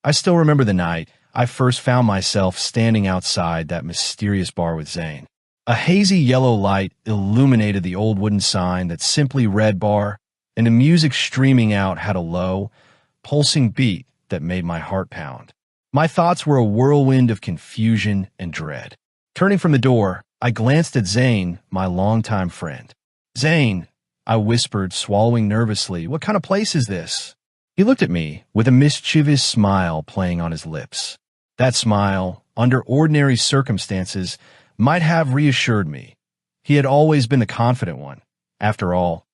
I still remember the night I first found myself standing outside that mysterious bar with Zane. A hazy yellow light illuminated the old wooden sign that simply read bar, and the music streaming out had a low, pulsing beat that made my heart pound. My thoughts were a whirlwind of confusion and dread. Turning from the door, I glanced at Zane, my longtime friend. "Zane," I whispered, swallowing nervously, "what kind of place is this?" He looked at me with a mischievous smile playing on his lips. That smile, under ordinary circumstances, might have reassured me. He had always been the confident one, after all,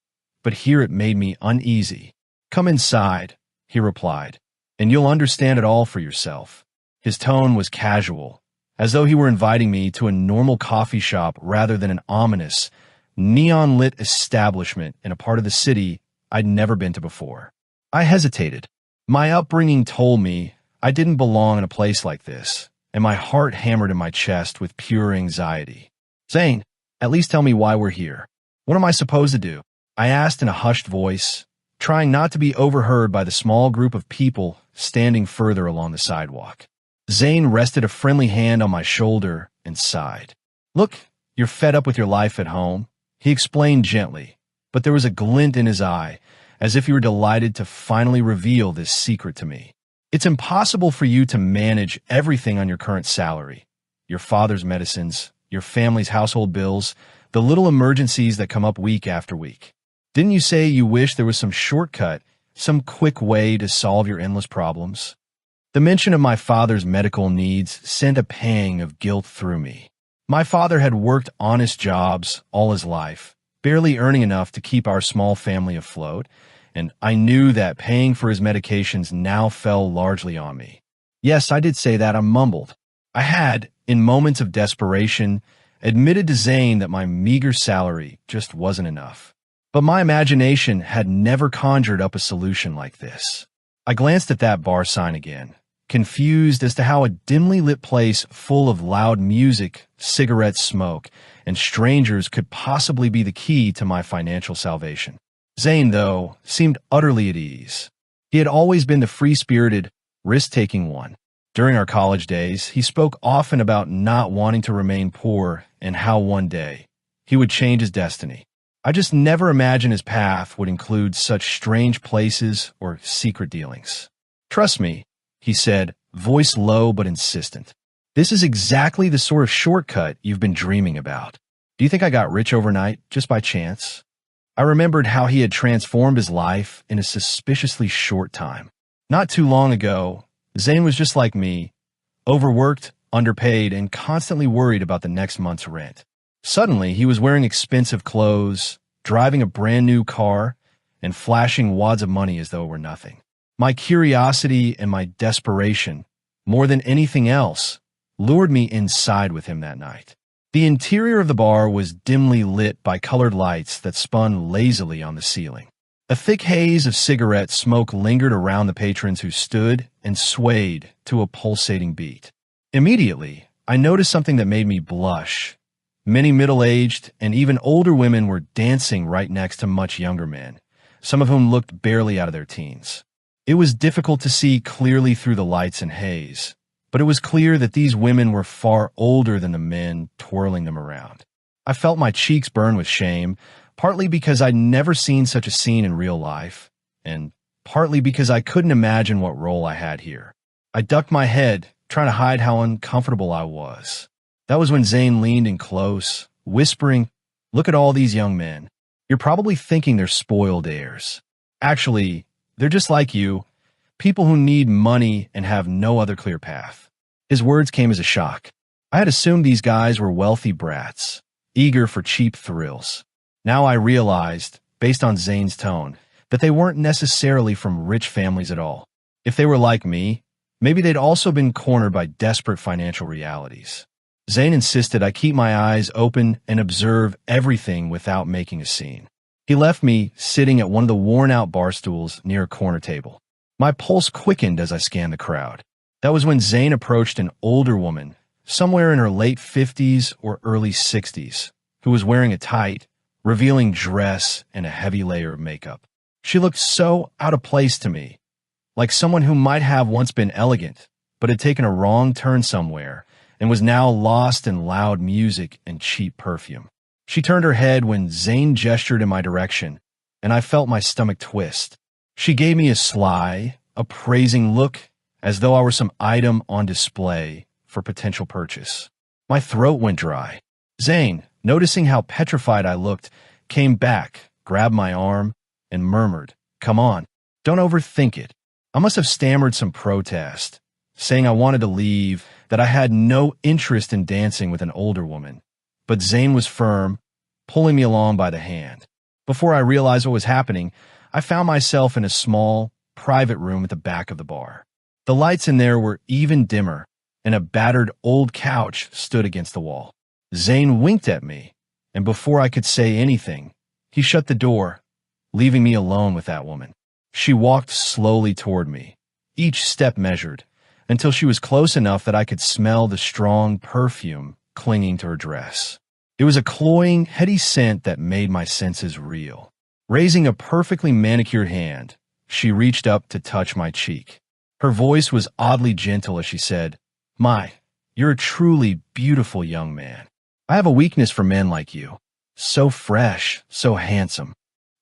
but here it made me uneasy. "Come inside," he replied, "and you'll understand it all for yourself." His tone was casual, as though he were inviting me to a normal coffee shop rather than an ominous, neon-lit establishment in a part of the city I'd never been to before. I hesitated. My upbringing told me I didn't belong in a place like this, and my heart hammered in my chest with pure anxiety. "Zane, at least tell me why we're here. What am I supposed to do?" I asked in a hushed voice, trying not to be overheard by the small group of people standing further along the sidewalk. Zane rested a friendly hand on my shoulder and sighed. "Look, you're fed up with your life at home," he explained gently, but there was a glint in his eye, as if he were delighted to finally reveal this secret to me. "It's impossible for you to manage everything on your current salary. Your father's medicines, your family's household bills, the little emergencies that come up week after week. Didn't you say you wish there was some shortcut, some quick way to solve your endless problems?" The mention of my father's medical needs sent a pang of guilt through me. My father had worked honest jobs all his life, barely earning enough to keep our small family afloat, and I knew that paying for his medications now fell largely on me. Yes, I did say that, I mumbled. I had, in moments of desperation, admitted to Zane that my meager salary just wasn't enough. But my imagination had never conjured up a solution like this. I glanced at that bar sign again, confused as to how a dimly lit place full of loud music, cigarette smoke, and strangers could possibly be the key to my financial salvation. Zane, though, seemed utterly at ease. He had always been the free-spirited, risk-taking one. During our college days, he spoke often about not wanting to remain poor and how one day he would change his destiny. I just never imagined his path would include such strange places or secret dealings. "Trust me," he said, voice low but insistent. "This is exactly the sort of shortcut you've been dreaming about. Do you think I got rich overnight, just by chance?" I remembered how he had transformed his life in a suspiciously short time. Not too long ago, Zane was just like me, overworked, underpaid, and constantly worried about the next month's rent. Suddenly, he was wearing expensive clothes, driving a brand new car, and flashing wads of money as though it were nothing. My curiosity and my desperation, more than anything else, lured me inside with him that night. The interior of the bar was dimly lit by colored lights that spun lazily on the ceiling. A thick haze of cigarette smoke lingered around the patrons who stood and swayed to a pulsating beat. Immediately, I noticed something that made me blush. Many middle-aged and even older women were dancing right next to much younger men, some of whom looked barely out of their teens. It was difficult to see clearly through the lights and haze, but it was clear that these women were far older than the men twirling them around. I felt my cheeks burn with shame, partly because I'd never seen such a scene in real life, and partly because I couldn't imagine what role I had here. I ducked my head, trying to hide how uncomfortable I was. That was when Zane leaned in close, whispering, "Look at all these young men. You're probably thinking they're spoiled heirs. Actually, they're just like you, people who need money and have no other clear path." His words came as a shock. I had assumed these guys were wealthy brats, eager for cheap thrills. Now I realized, based on Zane's tone, that they weren't necessarily from rich families at all. If they were like me, maybe they'd also been cornered by desperate financial realities. Zane insisted I keep my eyes open and observe everything without making a scene. He left me sitting at one of the worn-out bar stools near a corner table. My pulse quickened as I scanned the crowd. That was when Zane approached an older woman, somewhere in her late 50s or early 60s, who was wearing a tight, revealing dress and a heavy layer of makeup. She looked so out of place to me, like someone who might have once been elegant, but had taken a wrong turn somewhere and was now lost in loud music and cheap perfume. She turned her head when Zane gestured in my direction, and I felt my stomach twist. She gave me a sly, appraising look, as though I were some item on display for potential purchase. My throat went dry. Zane, noticing how petrified I looked, came back, grabbed my arm, and murmured, "Come on, don't overthink it." I must have stammered some protest, saying I wanted to leave, that I had no interest in dancing with an older woman. But Zane was firm, pulling me along by the hand. Before I realized what was happening, I found myself in a small, private room at the back of the bar. The lights in there were even dimmer, and a battered old couch stood against the wall. Zane winked at me, and before I could say anything, he shut the door, leaving me alone with that woman. She walked slowly toward me, each step measured, until she was close enough that I could smell the strong perfume clinging to her dress. It was a cloying, heady scent that made my senses reel. Raising a perfectly manicured hand, she reached up to touch my cheek. Her voice was oddly gentle as she said, "My, you're a truly beautiful young man. I have a weakness for men like you. So fresh, so handsome."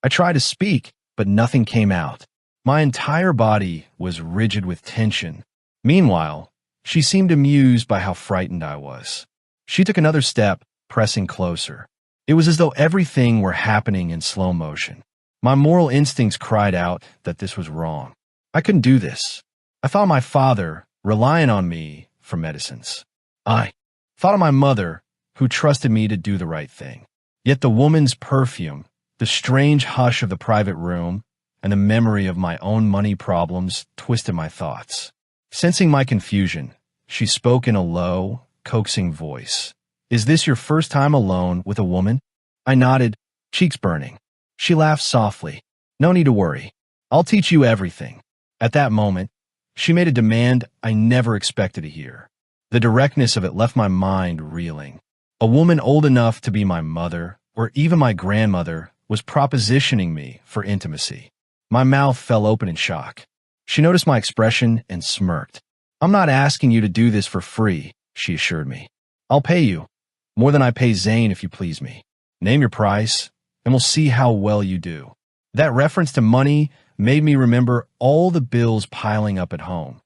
I tried to speak, but nothing came out. My entire body was rigid with tension. Meanwhile, she seemed amused by how frightened I was. She took another step, pressing closer. It was as though everything were happening in slow motion. My moral instincts cried out that this was wrong. I couldn't do this. I thought of my father, relying on me for medicines. I thought of my mother, who trusted me to do the right thing. Yet the woman's perfume, the strange hush of the private room, and the memory of my own money problems twisted my thoughts. Sensing my confusion, she spoke in a low, coaxing voice. "Is this your first time alone with a woman?" I nodded, cheeks burning. She laughed softly. "No need to worry. I'll teach you everything." At that moment, she made a demand I never expected to hear. The directness of it left my mind reeling. A woman old enough to be my mother, or even my grandmother, was propositioning me for intimacy. My mouth fell open in shock. She noticed my expression and smirked. "I'm not asking you to do this for free," she assured me. "I'll pay you. More than I pay Zane if you please me. Name your price, and we'll see how well you do." That reference to money made me remember all the bills piling up at home.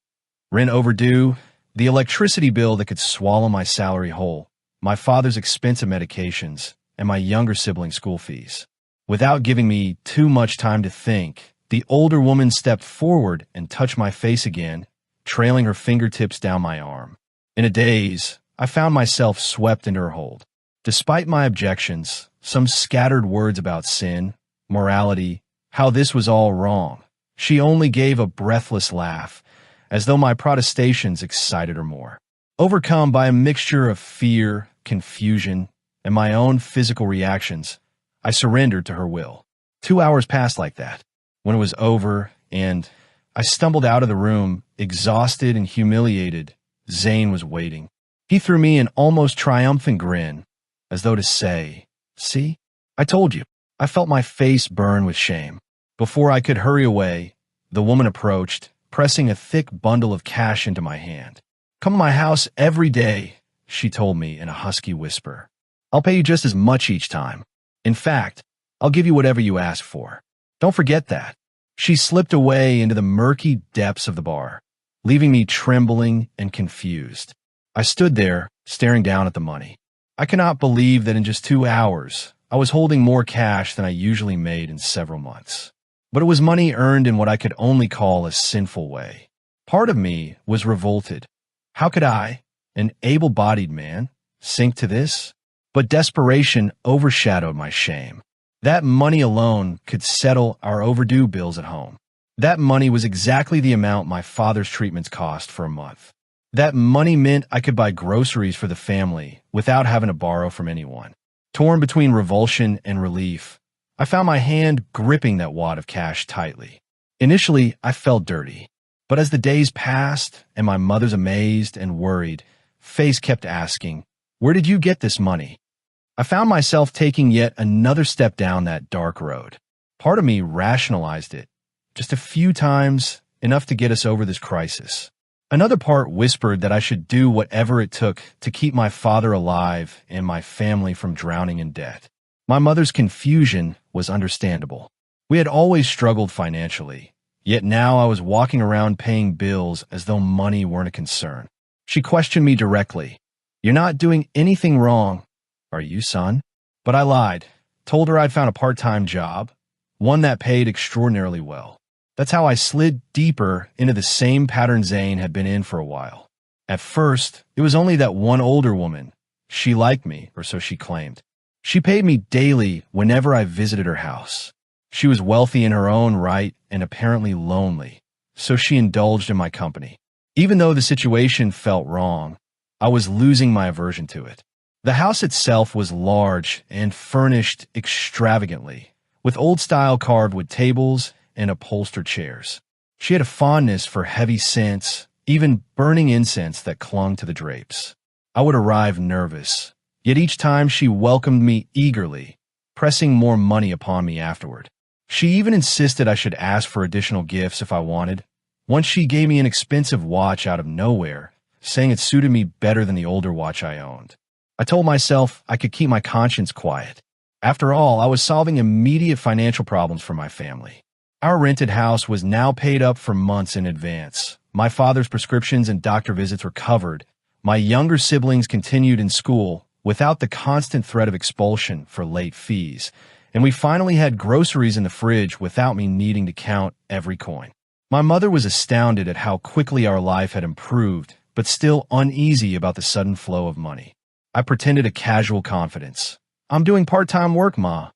Rent overdue, the electricity bill that could swallow my salary whole, my father's expensive medications, and my younger sibling's school fees. Without giving me too much time to think, the older woman stepped forward and touched my face again, trailing her fingertips down my arm. In a daze, I found myself swept into her hold. Despite my objections, some scattered words about sin, morality, how this was all wrong, she only gave a breathless laugh, as though my protestations excited her more. Overcome by a mixture of fear, confusion, and my own physical reactions, I surrendered to her will. 2 hours passed like that. When it was over, and I stumbled out of the room, exhausted and humiliated, Zane was waiting. He threw me an almost triumphant grin, as though to say, "See? I told you." I felt my face burn with shame. Before I could hurry away, the woman approached, pressing a thick bundle of cash into my hand. "Come to my house every day," she told me in a husky whisper. "I'll pay you just as much each time. In fact, I'll give you whatever you ask for. Don't forget that." She slipped away into the murky depths of the bar, leaving me trembling and confused. I stood there, staring down at the money. I cannot believe that in just 2 hours, I was holding more cash than I usually made in several months. But it was money earned in what I could only call a sinful way. Part of me was revolted. How could I, an able-bodied man, sink to this? But desperation overshadowed my shame. That money alone could settle our overdue bills at home. That money was exactly the amount my father's treatments cost for a month. That money meant I could buy groceries for the family without having to borrow from anyone. Torn between revulsion and relief, I found my hand gripping that wad of cash tightly. Initially, I felt dirty. But as the days passed and my mother's amazed and worried face kept asking, "Where did you get this money?" I found myself taking yet another step down that dark road. Part of me rationalized it. Just a few times, enough to get us over this crisis. Another part whispered that I should do whatever it took to keep my father alive and my family from drowning in debt. My mother's confusion was understandable. We had always struggled financially, yet now I was walking around paying bills as though money weren't a concern. She questioned me directly. "You're not doing anything wrong, are you, son?" But I lied, told her I'd found a part-time job, one that paid extraordinarily well. That's how I slid deeper into the same pattern Zane had been in for a while. At first, it was only that one older woman. She liked me, or so she claimed. She paid me daily whenever I visited her house. She was wealthy in her own right and apparently lonely, so she indulged in my company. Even though the situation felt wrong, I was losing my aversion to it. The house itself was large and furnished extravagantly, with old-style carved wood tables and upholstered chairs. She had a fondness for heavy scents, even burning incense that clung to the drapes. I would arrive nervous, yet each time she welcomed me eagerly, pressing more money upon me afterward. She even insisted I should ask for additional gifts if I wanted. Once she gave me an expensive watch out of nowhere, saying it suited me better than the older watch I owned. I told myself I could keep my conscience quiet. After all, I was solving immediate financial problems for my family. Our rented house was now paid up for months in advance. My father's prescriptions and doctor visits were covered. My younger siblings continued in school without the constant threat of expulsion for late fees. And we finally had groceries in the fridge without me needing to count every coin. My mother was astounded at how quickly our life had improved, but still uneasy about the sudden flow of money. I pretended a casual confidence. "I'm doing part-time work, Ma,"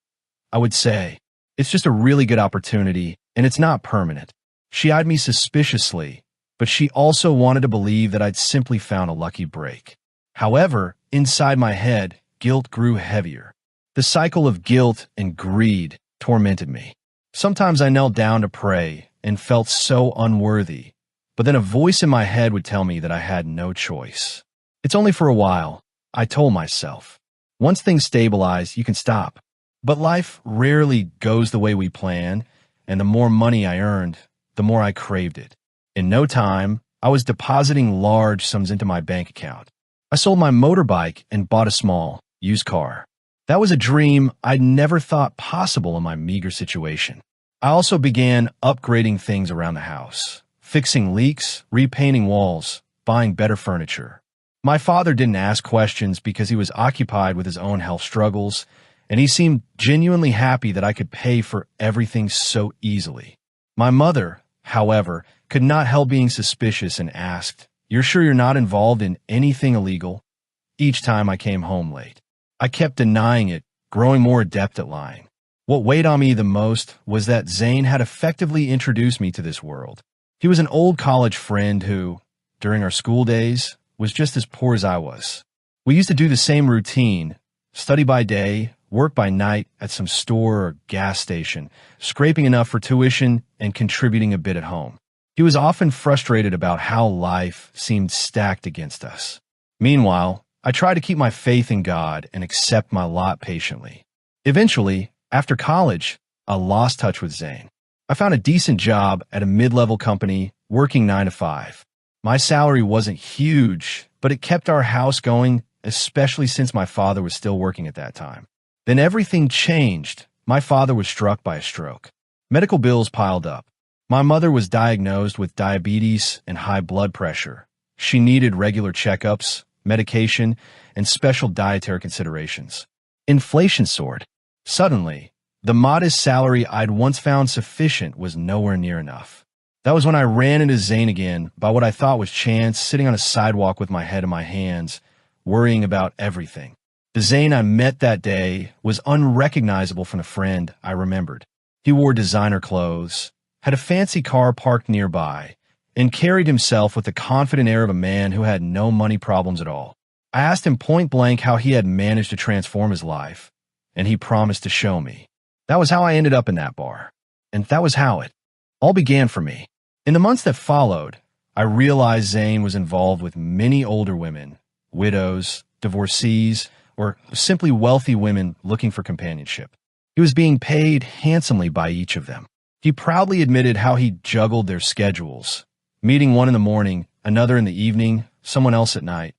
I would say. "It's just a really good opportunity, and it's not permanent." She eyed me suspiciously, but she also wanted to believe that I'd simply found a lucky break. However, inside my head, guilt grew heavier. The cycle of guilt and greed tormented me. Sometimes I knelt down to pray and felt so unworthy, but then a voice in my head would tell me that I had no choice. "It's only for a while," I told myself. "Once things stabilize, you can stop." But life rarely goes the way we plan, and the more money I earned, the more I craved it. In no time, I was depositing large sums into my bank account. I sold my motorbike and bought a small, used car. That was a dream I'd never thought possible in my meager situation. I also began upgrading things around the house, fixing leaks, repainting walls, buying better furniture. My father didn't ask questions because he was occupied with his own health struggles, and he seemed genuinely happy that I could pay for everything so easily. My mother, however, could not help being suspicious and asked, "You're sure you're not involved in anything illegal?" Each time I came home late. I kept denying it, growing more adept at lying. What weighed on me the most was that Zane had effectively introduced me to this world. He was an old college friend who, during our school days, was just as poor as I was. We used to do the same routine, study by day, work by night at some store or gas station, scraping enough for tuition and contributing a bit at home. He was often frustrated about how life seemed stacked against us. Meanwhile, I tried to keep my faith in God and accept my lot patiently. Eventually, after college, I lost touch with Zane. I found a decent job at a mid-level company, working 9 to 5. My salary wasn't huge, but it kept our house going, especially since my father was still working at that time. Then everything changed. My father was struck by a stroke. Medical bills piled up. My mother was diagnosed with diabetes and high blood pressure. She needed regular checkups, medication, and special dietary considerations. Inflation soared. Suddenly, the modest salary I'd once found sufficient was nowhere near enough. That was when I ran into Zane again by what I thought was chance, sitting on a sidewalk with my head in my hands, worrying about everything. The Zane I met that day was unrecognizable from the friend I remembered. He wore designer clothes, had a fancy car parked nearby, and carried himself with the confident air of a man who had no money problems at all. I asked him point blank how he had managed to transform his life, and he promised to show me. That was how I ended up in that bar, and that was how it all began for me. In the months that followed, I realized Zane was involved with many older women, widows, divorcees, or simply wealthy women looking for companionship. He was being paid handsomely by each of them. He proudly admitted how he juggled their schedules, meeting one in the morning, another in the evening, someone else at night,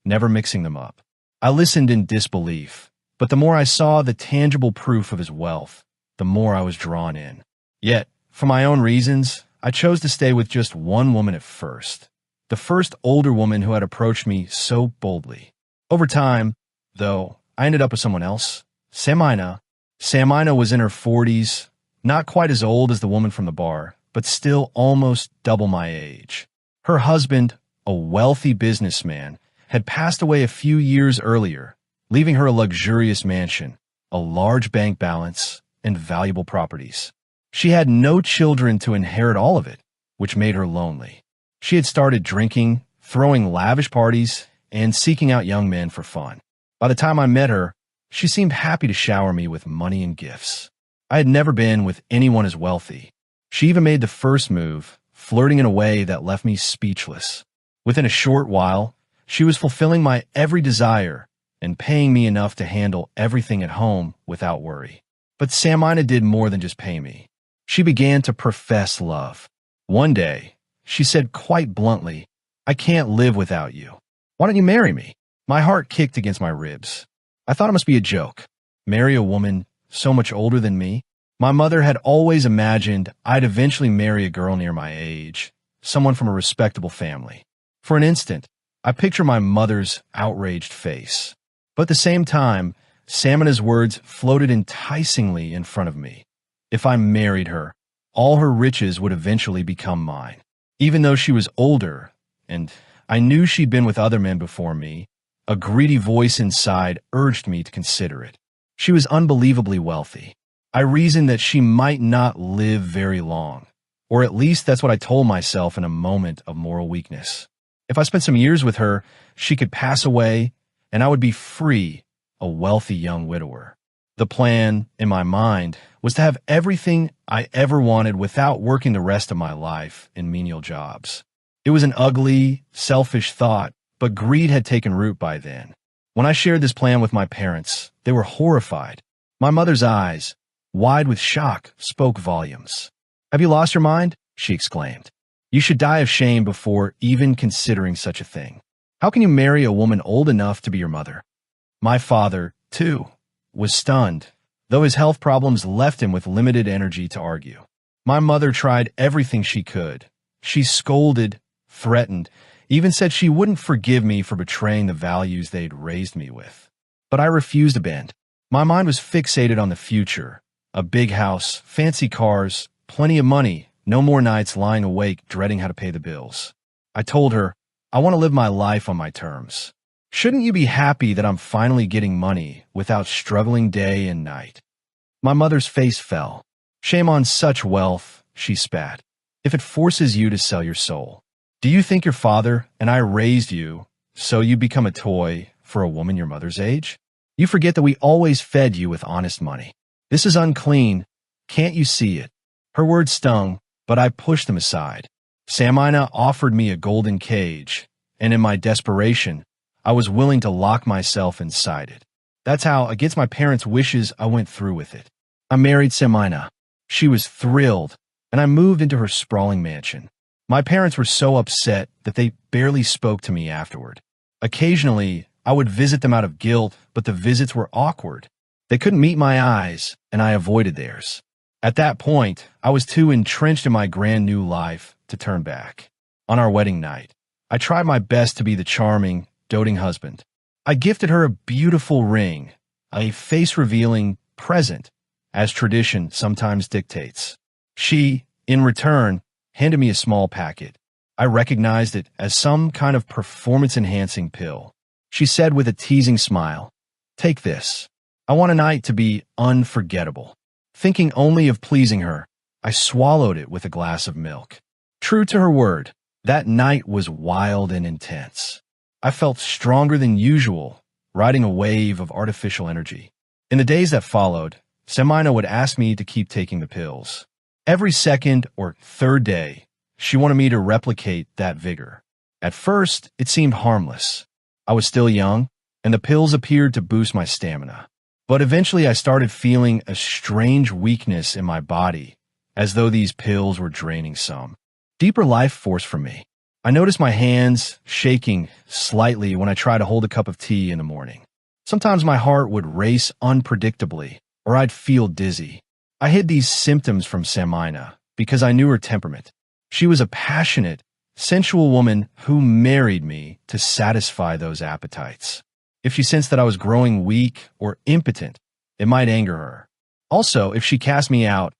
never mixing them up. I listened in disbelief, but the more I saw the tangible proof of his wealth, the more I was drawn in. Yet, for my own reasons, I chose to stay with just one woman at first, the first older woman who had approached me so boldly. Over time, though, I ended up with someone else, Samina. Samina was in her 40s, not quite as old as the woman from the bar, but still almost double my age. Her husband, a wealthy businessman, had passed away a few years earlier, leaving her a luxurious mansion, a large bank balance, and valuable properties. She had no children to inherit all of it, which made her lonely. She had started drinking, throwing lavish parties, and seeking out young men for fun. By the time I met her, she seemed happy to shower me with money and gifts. I had never been with anyone as wealthy. She even made the first move, flirting in a way that left me speechless. Within a short while, she was fulfilling my every desire and paying me enough to handle everything at home without worry. But Samina did more than just pay me. She began to profess love. One day, she said quite bluntly, "I can't live without you. Why don't you marry me?" My heart kicked against my ribs. I thought it must be a joke. Marry a woman so much older than me? My mother had always imagined I'd eventually marry a girl near my age, someone from a respectable family. For an instant, I picture my mother's outraged face. But at the same time, Samina's words floated enticingly in front of me. If I married her, all her riches would eventually become mine. Even though she was older, and I knew she'd been with other men before me, a greedy voice inside urged me to consider it. She was unbelievably wealthy. I reasoned that she might not live very long, or at least that's what I told myself in a moment of moral weakness. If I spent some years with her, she could pass away, and I would be free, a wealthy young widower. The plan, in my mind, was to have everything I ever wanted without working the rest of my life in menial jobs. It was an ugly, selfish thought, but greed had taken root by then. When I shared this plan with my parents, they were horrified. My mother's eyes, wide with shock, spoke volumes. "Have you lost your mind?" she exclaimed. "You should die of shame before even considering such a thing. How can you marry a woman old enough to be your mother?" My father, too, was stunned, though his health problems left him with limited energy to argue. My mother tried everything she could. She scolded, threatened, even said she wouldn't forgive me for betraying the values they'd raised me with. But I refused to bend. My mind was fixated on the future. A big house, fancy cars, plenty of money, no more nights lying awake dreading how to pay the bills. I told her, "I want to live my life on my terms. Shouldn't you be happy that I'm finally getting money without struggling day and night?" My mother's face fell. "Shame on such wealth," she spat, "if it forces you to sell your soul. Do you think your father and I raised you so you become a toy for a woman your mother's age? You forget that we always fed you with honest money. This is unclean. Can't you see it?" Her words stung, but I pushed them aside. Samina offered me a golden cage, and in my desperation, I was willing to lock myself inside it. That's how, against my parents' wishes, I went through with it. I married Samina. She was thrilled, and I moved into her sprawling mansion. My parents were so upset that they barely spoke to me afterward. Occasionally, I would visit them out of guilt, but the visits were awkward. They couldn't meet my eyes, and I avoided theirs. At that point, I was too entrenched in my grand new life to turn back. On our wedding night, I tried my best to be the charming, doting husband. I gifted her a beautiful ring, a face-revealing present, as tradition sometimes dictates. She, in return, handed me a small packet. I recognized it as some kind of performance-enhancing pill. She said with a teasing smile, "Take this. I want a night to be unforgettable." Thinking only of pleasing her, I swallowed it with a glass of milk. True to her word, that night was wild and intense. I felt stronger than usual, riding a wave of artificial energy. In the days that followed, Samina would ask me to keep taking the pills. Every second or third day, she wanted me to replicate that vigor. At first, it seemed harmless. I was still young, and the pills appeared to boost my stamina. But eventually I started feeling a strange weakness in my body, as though these pills were draining some deeper life force from me. I noticed my hands shaking slightly when I tried to hold a cup of tea in the morning. Sometimes my heart would race unpredictably, or I'd feel dizzy. I hid these symptoms from Samina because I knew her temperament. She was a passionate, sensual woman who married me to satisfy those appetites. If she sensed that I was growing weak or impotent, it might anger her. Also, if she cast me out,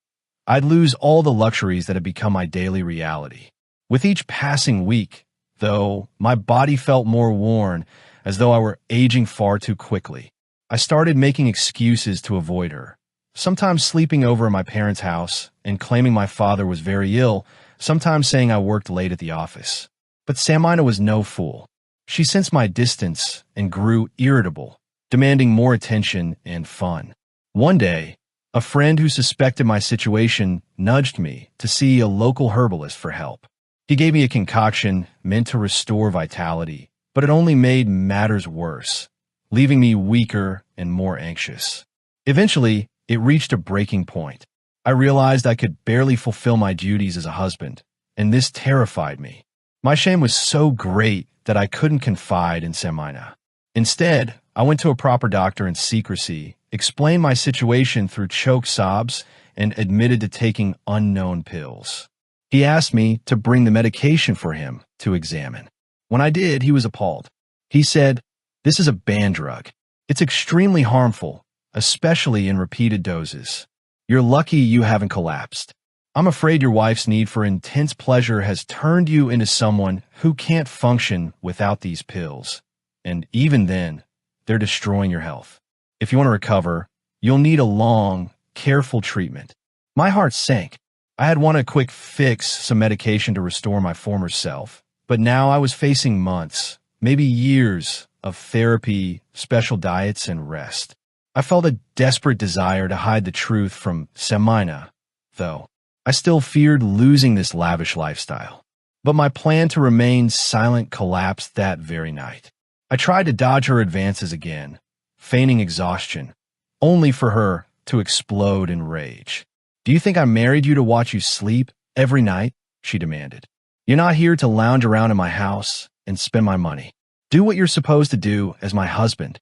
I'd lose all the luxuries that had become my daily reality. With each passing week, though, my body felt more worn, as though I were aging far too quickly. I started making excuses to avoid her, sometimes sleeping over at my parents' house and claiming my father was very ill, sometimes saying I worked late at the office. But Samina was no fool. She sensed my distance and grew irritable, demanding more attention and fun. One day, a friend who suspected my situation nudged me to see a local herbalist for help. He gave me a concoction meant to restore vitality, but it only made matters worse, leaving me weaker and more anxious. Eventually, it reached a breaking point. I realized I could barely fulfill my duties as a husband, and this terrified me. My shame was so great that I couldn't confide in Samina. Instead, I went to a proper doctor in secrecy, explained my situation through choked sobs, and admitted to taking unknown pills. He asked me to bring the medication for him to examine. When I did, he was appalled. He said, "This is a banned drug. It's extremely harmful, especially in repeated doses. You're lucky you haven't collapsed. I'm afraid your wife's need for intense pleasure has turned you into someone who can't function without these pills. And even then, they're destroying your health. If you want to recover, you'll need a long, careful treatment." My heart sank. I had wanted a quick fix, some medication to restore my former self, but now I was facing months, maybe years, of therapy, special diets, and rest. I felt a desperate desire to hide the truth from Samina, though. I still feared losing this lavish lifestyle. But my plan to remain silent collapsed that very night. I tried to dodge her advances again, feigning exhaustion, only for her to explode in rage. "Do you think I married you to watch you sleep every night?" she demanded. "You're not here to lounge around in my house and spend my money. Do what you're supposed to do as my husband."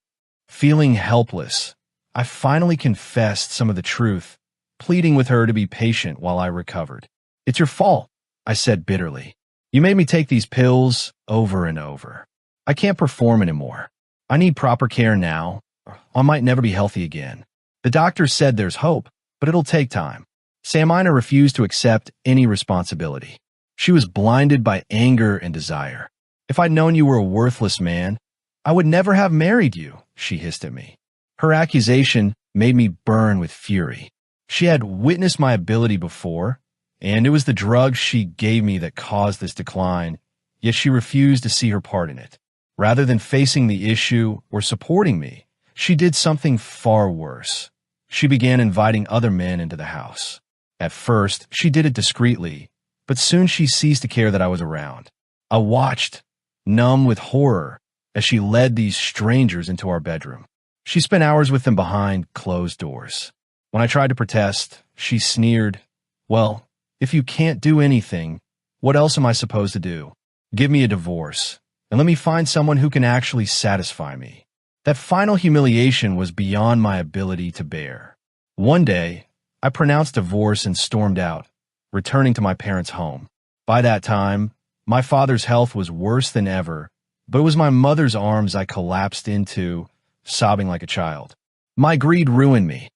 Feeling helpless, I finally confessed some of the truth, pleading with her to be patient while I recovered. "It's your fault," I said bitterly. "You made me take these pills over and over. I can't perform anymore. I need proper care now, or I might never be healthy again. The doctor said there's hope, but it'll take time." Samina refused to accept any responsibility. She was blinded by anger and desire. "If I'd known you were a worthless man, I would never have married you," she hissed at me. Her accusation made me burn with fury. She had witnessed my ability before, and it was the drugs she gave me that caused this decline, yet she refused to see her part in it. Rather than facing the issue or supporting me, she did something far worse. She began inviting other men into the house. At first, she did it discreetly, but soon she ceased to care that I was around. I watched, numb with horror, as she led these strangers into our bedroom. She spent hours with them behind closed doors. When I tried to protest, she sneered, "Well, if you can't do anything, what else am I supposed to do? Give me a divorce, and let me find someone who can actually satisfy me." That final humiliation was beyond my ability to bear. One day, I pronounced divorce and stormed out, returning to my parents' home. By that time, my father's health was worse than ever, but it was my mother's arms I collapsed into, sobbing like a child. "My greed ruined me,"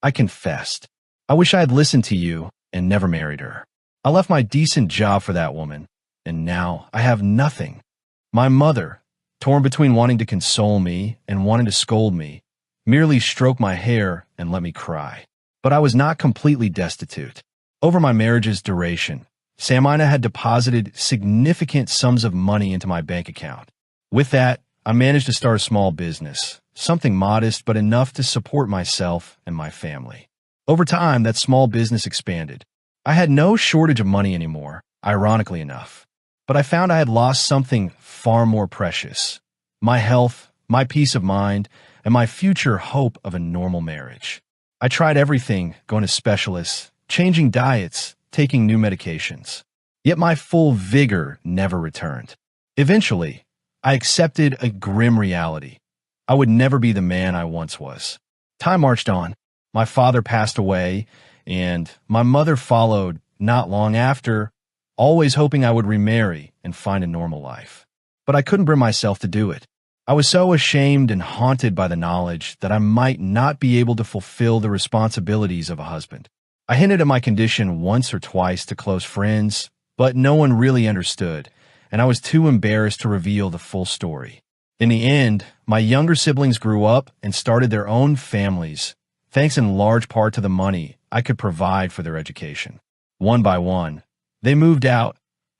I confessed. "I wish I had listened to you and never married her. I left my decent job for that woman, and now I have nothing." My mother, torn between wanting to console me and wanting to scold me, merely stroked my hair and let me cry. But I was not completely destitute. Over my marriage's duration, Samina had deposited significant sums of money into my bank account. With that, I managed to start a small business, something modest but enough to support myself and my family. Over time, that small business expanded. I had no shortage of money anymore, ironically enough. But I found I had lost something far more precious: my health, my peace of mind, and my future hope of a normal marriage. I tried everything, going to specialists, changing diets, taking new medications. Yet my full vigor never returned. Eventually, I accepted a grim reality. I would never be the man I once was. Time marched on. My father passed away, and my mother followed not long after, always hoping I would remarry and find a normal life. But I couldn't bring myself to do it. I was so ashamed and haunted by the knowledge that I might not be able to fulfill the responsibilities of a husband. I hinted at my condition once or twice to close friends, but no one really understood, and I was too embarrassed to reveal the full story. In the end, my younger siblings grew up and started their own families, thanks in large part to the money I could provide for their education. One by one, they moved out,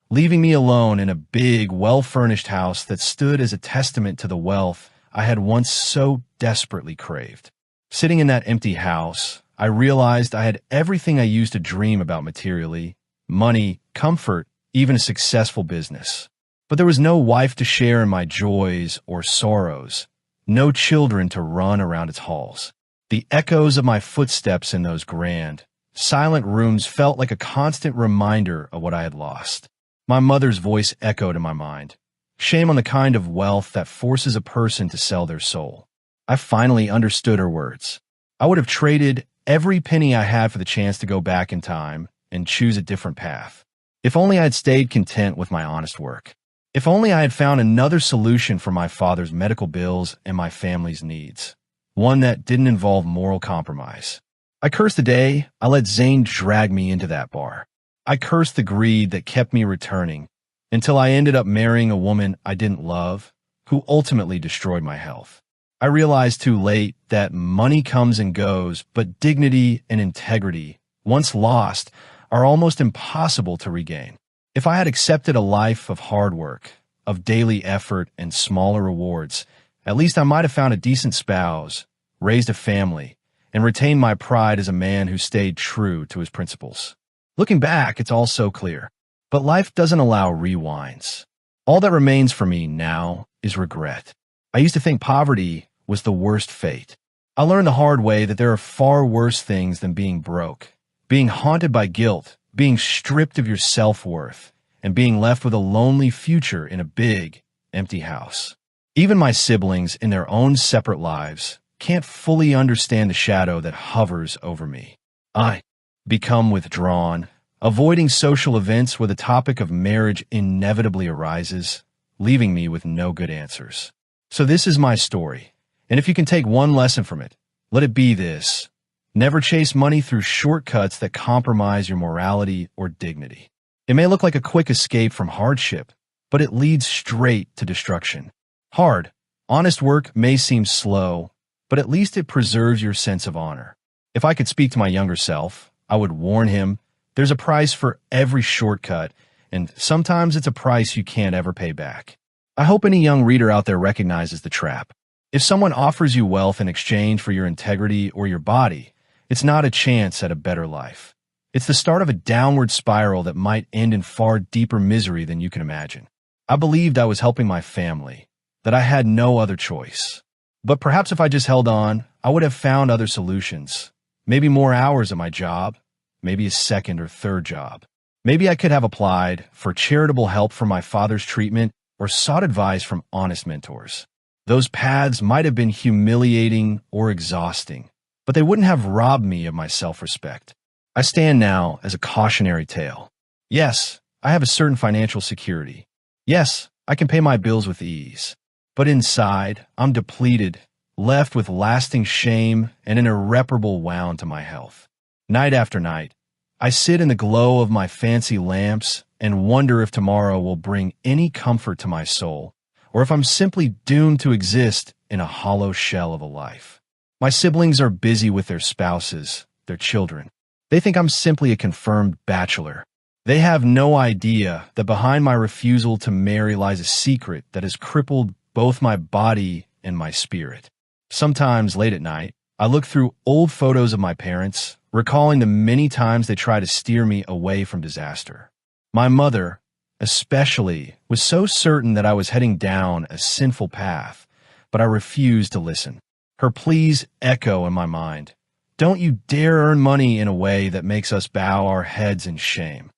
leaving me alone in a big, well-furnished house that stood as a testament to the wealth I had once so desperately craved. Sitting in that empty house, I realized I had everything I used to dream about materially: money, comfort, even a successful business. But there was no wife to share in my joys or sorrows, no children to run around its halls. The echoes of my footsteps in those grand, silent rooms felt like a constant reminder of what I had lost. My mother's voice echoed in my mind. Shame on the kind of wealth that forces a person to sell their soul. I finally understood her words. I would have traded every penny I had for the chance to go back in time and choose a different path. If only I had stayed content with my honest work. If only I had found another solution for my father's medical bills and my family's needs. One that didn't involve moral compromise. I cursed the day I let Zane drag me into that bar. I cursed the greed that kept me returning until I ended up marrying a woman I didn't love, who ultimately destroyed my health. I realized too late that money comes and goes, but dignity and integrity, once lost, are almost impossible to regain. If I had accepted a life of hard work, of daily effort and smaller rewards, at least I might have found a decent spouse, raised a family, and retained my pride as a man who stayed true to his principles. Looking back, it's all so clear. But life doesn't allow rewinds. All that remains for me now is regret. I used to think poverty was the worst fate. I learned the hard way that there are far worse things than being broke, being haunted by guilt, being stripped of your self-worth, and being left with a lonely future in a big, empty house. Even my siblings, in their own separate lives, can't fully understand the shadow that hovers over me. I become withdrawn, avoiding social events where the topic of marriage inevitably arises, leaving me with no good answers. So this is my story, and if you can take one lesson from it, let it be this: never chase money through shortcuts that compromise your morality or dignity. It may look like a quick escape from hardship, but it leads straight to destruction. Hard, honest work may seem slow, but at least it preserves your sense of honor. If I could speak to my younger self, I would warn him there's a price for every shortcut, and sometimes it's a price you can't ever pay back. I hope any young reader out there recognizes the trap. If someone offers you wealth in exchange for your integrity or your body, it's not a chance at a better life. It's the start of a downward spiral that might end in far deeper misery than you can imagine. I believed I was helping my family, that I had no other choice. But perhaps if I just held on, I would have found other solutions. Maybe more hours at my job, maybe a second or third job. Maybe I could have applied for charitable help for my father's treatment or sought advice from honest mentors. Those paths might have been humiliating or exhausting, but they wouldn't have robbed me of my self-respect. I stand now as a cautionary tale. Yes, I have a certain financial security. Yes, I can pay my bills with ease. But inside, I'm depleted, left with lasting shame and an irreparable wound to my health. Night after night, I sit in the glow of my fancy lamps and wonder if tomorrow will bring any comfort to my soul, or if I'm simply doomed to exist in a hollow shell of a life. My siblings are busy with their spouses, their children. They think I'm simply a confirmed bachelor. They have no idea that behind my refusal to marry lies a secret that has crippled both my body and my spirit. Sometimes late at night, I look through old photos of my parents, recalling the many times they tried to steer me away from disaster. My mother, especially, was so certain that I was heading down a sinful path, but I refused to listen. Her pleas echo in my mind. Don't you dare earn money in a way that makes us bow our heads in shame.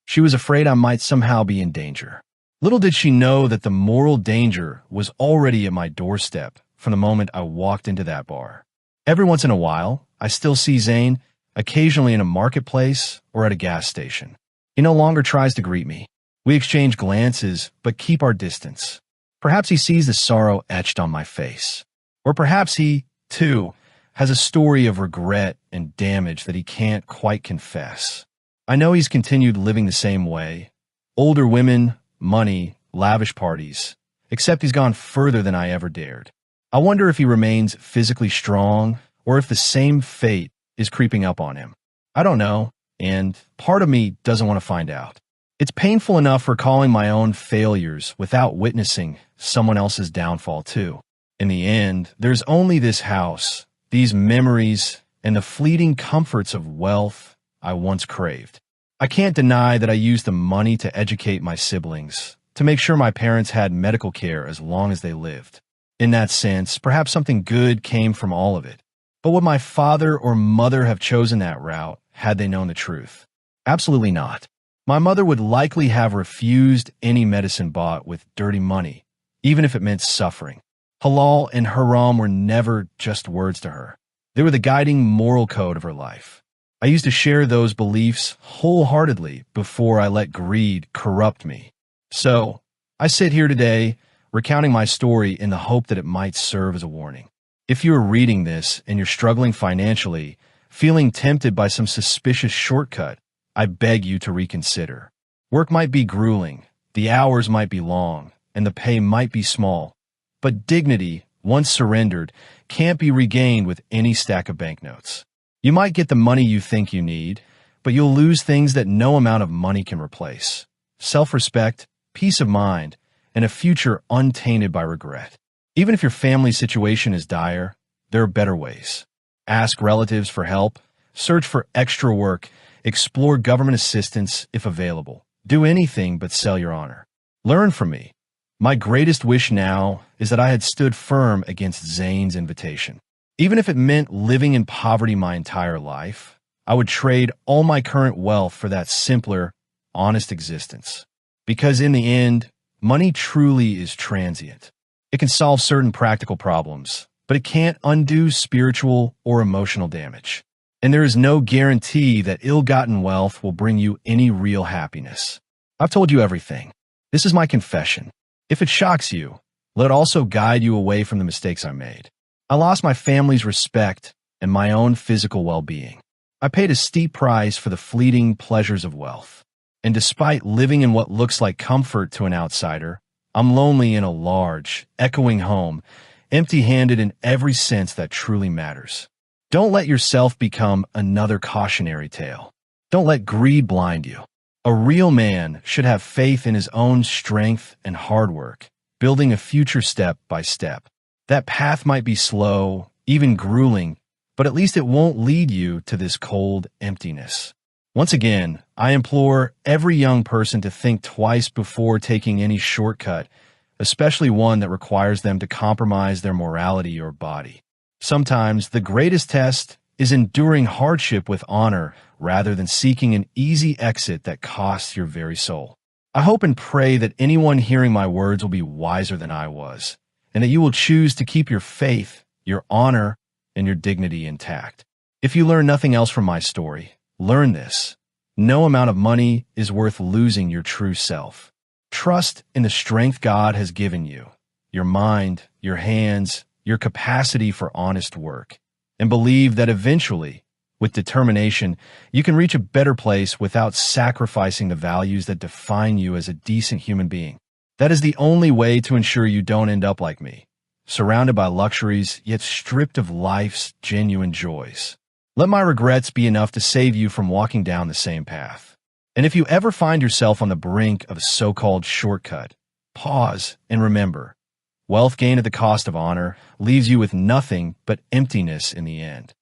She was afraid I might somehow be in danger. Little did she know that the moral danger was already at my doorstep from the moment I walked into that bar. Every once in a while, I still see Zane, occasionally in a marketplace or at a gas station. He no longer tries to greet me. We exchange glances, but keep our distance. Perhaps he sees the sorrow etched on my face. Or perhaps he, too, has a story of regret and damage that he can't quite confess. I know he's continued living the same way. Older women, money, lavish parties. Except he's gone further than I ever dared. I wonder if he remains physically strong or if the same fate is creeping up on him. I don't know, and part of me doesn't want to find out. It's painful enough recalling my own failures without witnessing someone else's downfall too. In the end, there's only this house, these memories, and the fleeting comforts of wealth I once craved. I can't deny that I used the money to educate my siblings, to make sure my parents had medical care as long as they lived. In that sense, perhaps something good came from all of it. But would my father or mother have chosen that route had they known the truth? Absolutely not. My mother would likely have refused any medicine bought with dirty money, even if it meant suffering. Halal and haram were never just words to her. They were the guiding moral code of her life. I used to share those beliefs wholeheartedly before I let greed corrupt me. So, I sit here today, recounting my story in the hope that it might serve as a warning. If you are reading this and you're struggling financially, feeling tempted by some suspicious shortcut, I beg you to reconsider. Work might be grueling, the hours might be long, and the pay might be small. But dignity, once surrendered, can't be regained with any stack of banknotes. You might get the money you think you need, but you'll lose things that no amount of money can replace. Self-respect, peace of mind, and a future untainted by regret. Even if your family situation is dire, there are better ways. Ask relatives for help, search for extra work, explore government assistance if available. Do anything but sell your honor. Learn from me. My greatest wish now is that I had stood firm against Zane's invitation. Even if it meant living in poverty my entire life, I would trade all my current wealth for that simpler, honest existence. Because in the end, money truly is transient. It can solve certain practical problems, but it can't undo spiritual or emotional damage. And there is no guarantee that ill-gotten wealth will bring you any real happiness. I've told you everything. This is my confession. If it shocks you, let it also guide you away from the mistakes I made. I lost my family's respect and my own physical well-being. I paid a steep price for the fleeting pleasures of wealth. And despite living in what looks like comfort to an outsider, I'm lonely in a large, echoing home, empty-handed in every sense that truly matters. Don't let yourself become another cautionary tale. Don't let greed blind you. A real man should have faith in his own strength and hard work, building a future step by step. That path might be slow, even grueling, but at least it won't lead you to this cold emptiness. Once again, I implore every young person to think twice before taking any shortcut, especially one that requires them to compromise their morality or body. Sometimes the greatest test is enduring hardship with honor rather than seeking an easy exit that costs your very soul. I hope and pray that anyone hearing my words will be wiser than I was, and that you will choose to keep your faith, your honor, and your dignity intact. If you learn nothing else from my story, learn this. No amount of money is worth losing your true self. Trust in the strength God has given you, your mind, your hands, your capacity for honest work, and believe that eventually, with determination, you can reach a better place without sacrificing the values that define you as a decent human being. That is the only way to ensure you don't end up like me, surrounded by luxuries, yet stripped of life's genuine joys. Let my regrets be enough to save you from walking down the same path. And if you ever find yourself on the brink of a so-called shortcut, pause and remember, wealth gained at the cost of honor leaves you with nothing but emptiness in the end.